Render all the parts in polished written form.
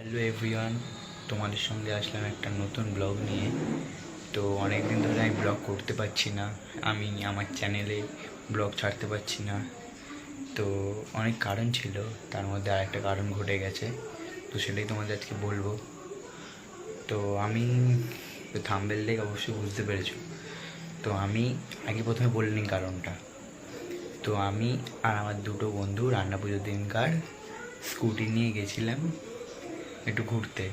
Hello everyone, তোমাদের সঙ্গে আসলাম একটা নতুন ব্লগ নিয়ে। তো অনেক দিন ধরে আমি ব্লগ করতে পারছি না, আমি আমার চ্যানেলে ব্লগ ছাড়তে পারছি না। তো অনেক কারণ ছিল, তার মধ্যে আরেকটা কারণ ঘটে গেছে, তো সেটাই তোমাদের আজকে বলবো। তো আমি থাম্বনেল দেখে অবশ্যই বুঝতে পেরেছো। তো আমি আগে প্রথমে বলিনি কারণটা। তো আমি আর আমার দুটো বন্ধু রান্না পুজোর দিনকার স্কুটি নিয়ে গেছিলাম একটু ঘুরতে।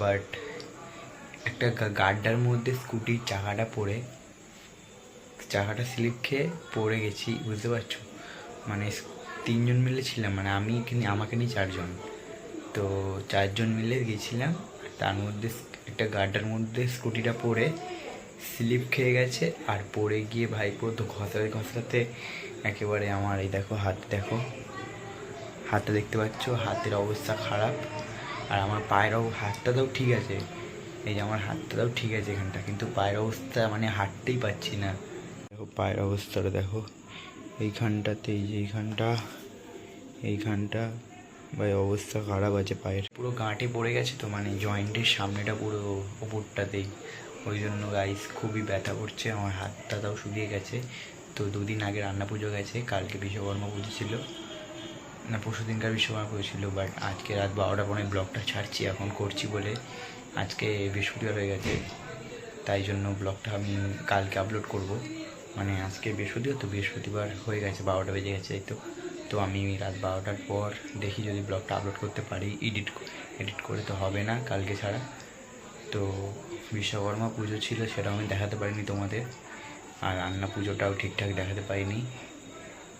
বাট একটা গাড্ডার মধ্যে স্কুটির চাকাটা স্লিপ খেয়ে পড়ে গেছি, বুঝতে পারছো? মানে তিনজন মিলে ছিলাম, মানে আমাকে নিয়ে চারজন। তো চারজন মিলে গেছিলাম, তার মধ্যে একটা গাড্ডার মধ্যে স্কুটিটা পড়ে স্লিপ খেয়ে গেছে। আর পড়ে গিয়ে ভাইপো তো ঘষাতে ঘষাতে একেবারে আমার এই দেখো হাতটা দেখতে পাচ্ছ, হাতের অবস্থা খারাপ। আর আমার হাতটাও ঠিক আছে, এই যে আমার হাতটাও ঠিক আছে এখানটা, কিন্তু পায়ের অবস্থা মানে হাঁটতেই পারছি না। দেখো পায়ের অবস্থাটা দেখো, এইখানটাতে এই যে এইখানটা ভাই অবস্থা খারাপ আছে পায়ের, পুরো গাঁটে পড়ে গেছে। তো মানে জয়েন্টের সামনেটা পুরো ওপরটাতেই, ওই জন্য গাইস খুবই ব্যথা করছে, আমার হাতটাও শুকিয়ে গেছে। তো দুদিন আগে রান্না পুজো গেছে, কালকে বিশ্বকর্মা পুজো ছিল, না পরশু দিনকার বিশ্বকর্মা পুজো ছিল। বাট আজকে রাত 12টা পরে ব্লগটা ছাড়ছি এখন করছি বলে, আজকে বৃহস্পতিবার হয়ে গেছে, তাই জন্য ব্লগটা আমি কালকে আপলোড করব। মানে আজকে বৃহস্পতিবার, তো বৃহস্পতিবার হয়ে গেছে, 12টা বেজে গেছে এই তো। তো আমি রাত 12টার পর দেখি যদি ব্লগটা আপলোড করতে পারি। এডিট করে তো হবে না কালকে ছাড়া। তো বিশ্বকর্মা পুজো ছিল, সেটাও আমি দেখাতে পারিনি তোমাদের, আর রান্না পুজোটাও ঠিকঠাক দেখাতে পারিনি।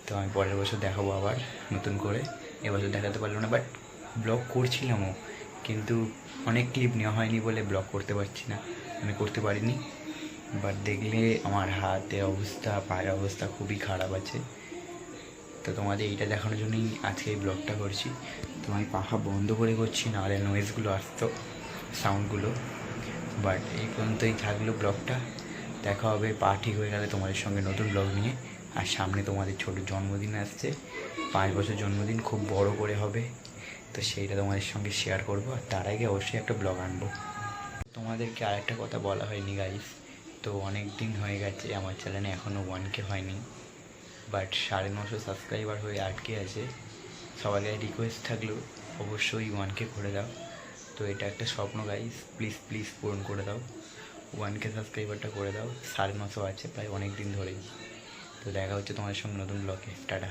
তো আমি পরের বছর দেখাবো আবার নতুন করে, এবছর দেখাতে পারলাম না। বাট ব্লগ করছিলামও, কিন্তু অনেক ক্লিপ নেওয়া হয়নি বলে ব্লগ করতে পারছি না, আমি করতে পারিনি। বাট দেখলে আমার হাতের অবস্থা, পায়ের অবস্থা খুবই খারাপ আছে। তো তোমাদের এইটা দেখানোর জন্যই আজকে এই ব্লগটা করছি। তো আমি পাখা বন্ধ করে করছি, নাহলে নয়েজগুলো আসতো, সাউন্ডগুলো। বাট এই পর্যন্তই থাকলো ব্লগটা, দেখা হবে পা ঠিক হয়ে গেলে তোমাদের সঙ্গে নতুন ব্লগ নিয়ে। আর সামনে তোমাদের ছোট জন্মদিন আসছে, 5 বছর জন্মদিন, খুব বড় করে হবে, তো সেইটা তোমাদের সঙ্গে শেয়ার করবো। আর তার আগে অবশ্যই একটা ব্লগ আনবো। তোমাদেরকে আরেকটা কথা বলা হয়নি গাইস, তো অনেক দিন হয়ে গেছে আমার চ্যানেলে এখনও 1K হয়নি, বাট 950 সাবস্ক্রাইবার হয়ে আটকে আছে। সবার কাছে রিকোয়েস্ট থাকলো অবশ্যই 1K করে দাও। তো এটা একটা স্বপ্ন গাইস, প্লিজ পূরণ করে দাও, 1K সাবস্ক্রাইবারটা করে দাও। 950 আছে প্রায় অনেক দিন ধরেই। তো দেখা হচ্ছে তোমাদের সঙ্গে নতুন ব্লগে, টাটা।